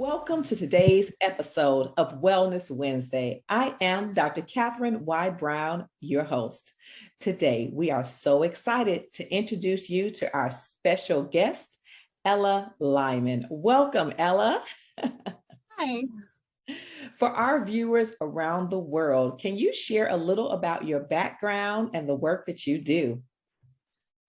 Welcome to today's episode of Wellness Wednesday. I am Dr. Katherine Y. Brown, your host. Today, we are so excited to introduce you to our special guest, Ella Lyman. Welcome, Ella. Hi. For our viewers around the world, can you share a little about your background and the work that you do?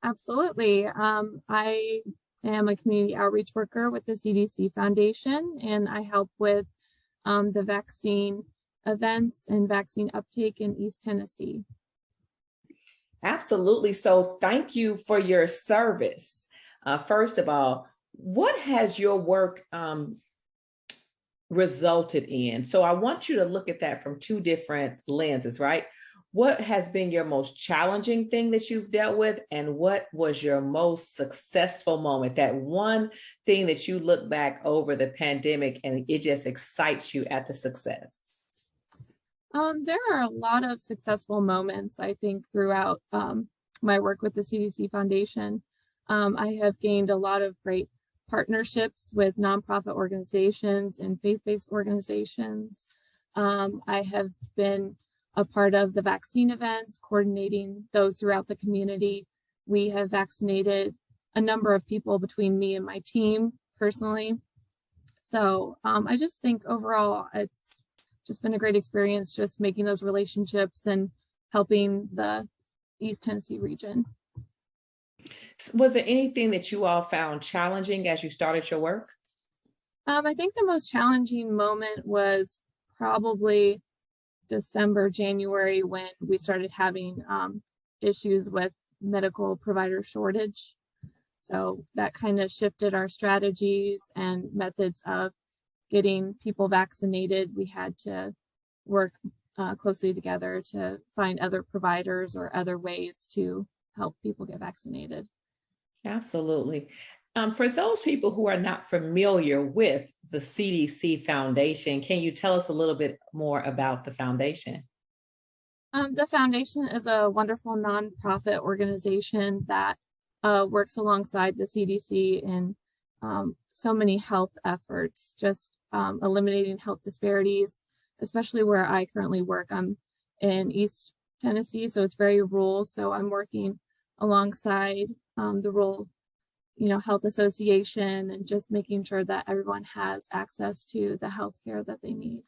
Absolutely. I am a community outreach worker with the CDC Foundation, and I help with the vaccine events and vaccine uptake in East Tennessee. Absolutely. So thank you for your service. First of all, what has your work resulted in? So I want you to look at that from two different lenses, right? What has been your most challenging thing that you've dealt with? And what was your most successful moment? That one thing that you look back over the pandemic and it just excites you at the success. There are a lot of successful moments, I think, throughout my work with the CDC Foundation. I have gained a lot of great partnerships with nonprofit organizations and faith-based organizations. I have been a part of the vaccine events, coordinating those throughout the community. We have vaccinated a number of people between me and my team personally. So I just think overall, it's just been a great experience just making those relationships and helping the East Tennessee region. Was there anything that you all found challenging as you started your work? I think the most challenging moment was probably December, January, when we started having issues with medical provider shortage. So that kind of shifted our strategies and methods of getting people vaccinated. We had to work closely together to find other providers or other ways to help people get vaccinated. Absolutely. For those people who are not familiar with the CDC Foundation, can you tell us a little bit more about the foundation? The foundation is a wonderful nonprofit organization that works alongside the CDC in so many health efforts, just eliminating health disparities, especially where I currently work. I'm in East Tennessee, so it's very rural. So I'm working alongside the rural health association and just making sure that everyone has access to the health care that they need.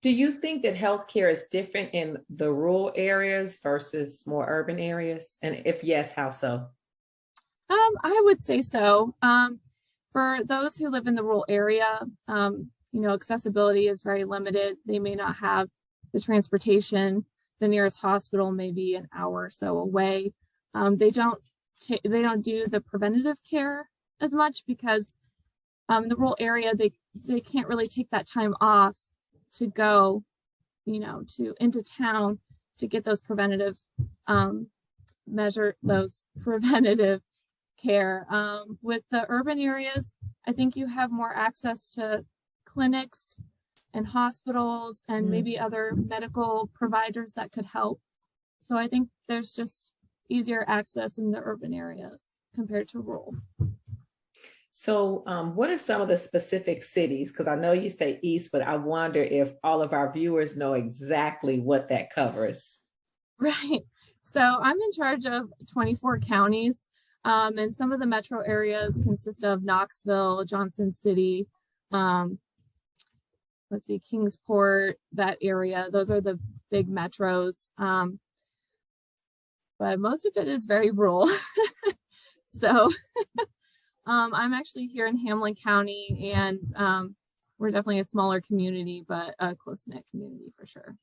Do you think that healthcare is different in the rural areas versus more urban areas? And if yes, how so? I would say so. For those who live in the rural area, accessibility is very limited. They may not have the transportation. The nearest hospital may be an hour or so away. They don't do the preventative care as much because the rural area, they can't really take that time off to go, into town to get those preventative preventative care. With the urban areas, I think you have more access to clinics and hospitals and maybe other medical providers that could help. So I think there's just easier access in the urban areas compared to rural. So what are some of the specific cities? Because I know you say East, but I wonder if all of our viewers know exactly what that covers. Right. So I'm in charge of 24 counties, and some of the metro areas consist of Knoxville, Johnson City, Kingsport, that area. Those are the big metros. But most of it is very rural. So I'm actually here in Hamlin County, and we're definitely a smaller community, but a close-knit community for sure.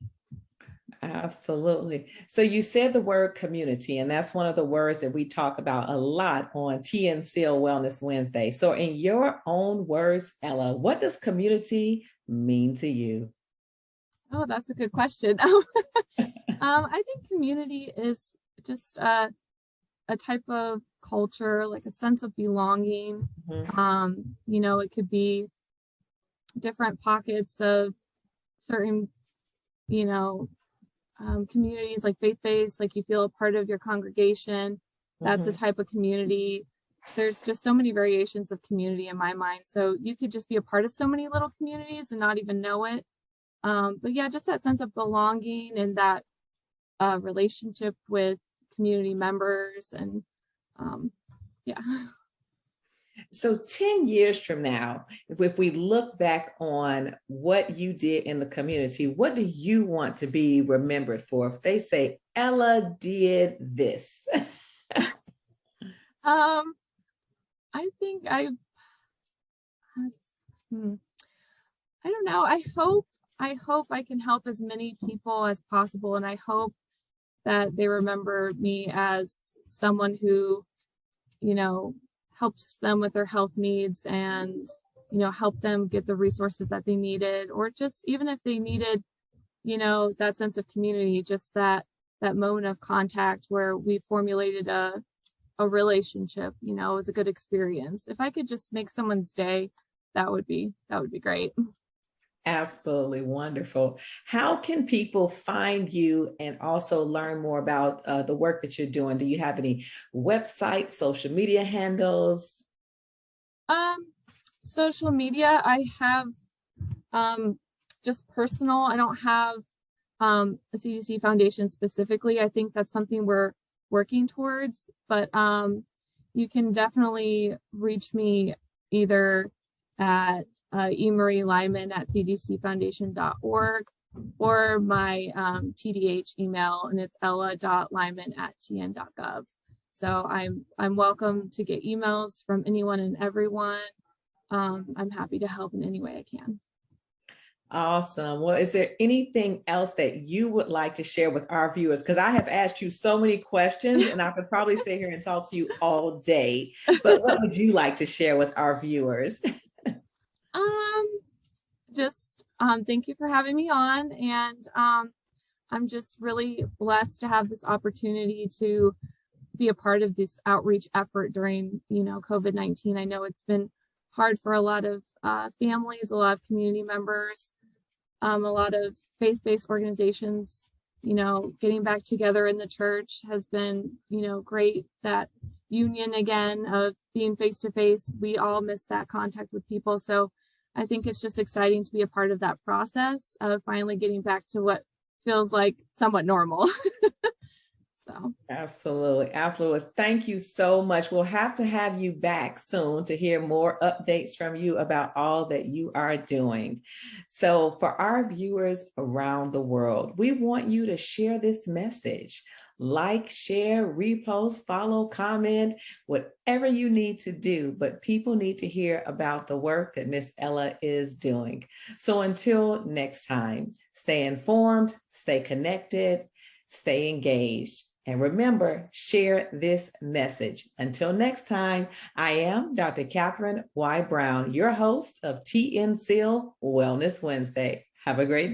Absolutely. So you said the word community, and that's one of the words that we talk about a lot on TNCEAL Wellness Wednesday. So in your own words, Ella, what does community mean to you? Oh, that's a good question. I think community is just a type of culture, like a sense of belonging. It could be different pockets of certain, communities, like faith-based, like you feel a part of your congregation. That's a type of community. there's just so many variations of community in my mind. So you could just be a part of so many little communities and not even know it. But yeah, just that sense of belonging and that relationship with community members. And yeah. So 10 years from now, if we look back on what you did in the community, what do you want to be remembered for? If they say, Ella did this. I think I don't know. I hope I can help as many people as possible. And I hope that they remember me as someone who, helps them with their health needs and, help them get the resources that they needed, or just even if they needed, that sense of community, just that moment of contact where we formulated a relationship, it was a good experience. If I could just make someone's day, that would be great. Absolutely wonderful. How can people find you and also learn more about the work that you're doing? Do you have any websites, social media handles? Social media, I have just personal. I don't have a CDC Foundation specifically. I think that's something we're working towards, but you can definitely reach me either at Marie Lyman at cdcfoundation.org or my TDH email, and it's ella.lyman@tn.gov. So I'm welcome to get emails from anyone and everyone. I'm happy to help in any way I can. Awesome. Well, is there anything else that you would like to share with our viewers? Because I have asked you so many questions and I could probably stay here and talk to you all day. But what would you like to share with our viewers? Thank you for having me on. And I'm just really blessed to have this opportunity to be a part of this outreach effort during, COVID-19. I know it's been hard for a lot of families, a lot of community members, a lot of faith-based organizations. Getting back together in the church has been, great. That union again of being face-to-face, we all miss that contact with people. So I think it's just exciting to be a part of that process of finally getting back to what feels like somewhat normal. So Absolutely. Thank you so much. We'll have to have you back soon to hear more updates from you about all that you are doing. So for our viewers around the world, we want you to share this message. Like, share, repost, follow, comment, whatever you need to do, but people need to hear about the work that Miss Ella is doing. So until next time, stay informed, stay connected, stay engaged. And remember, share this message. Until next time, I am Dr. Katherine Y. Brown, your host of TNCEAL Wellness Wednesday. Have a great day.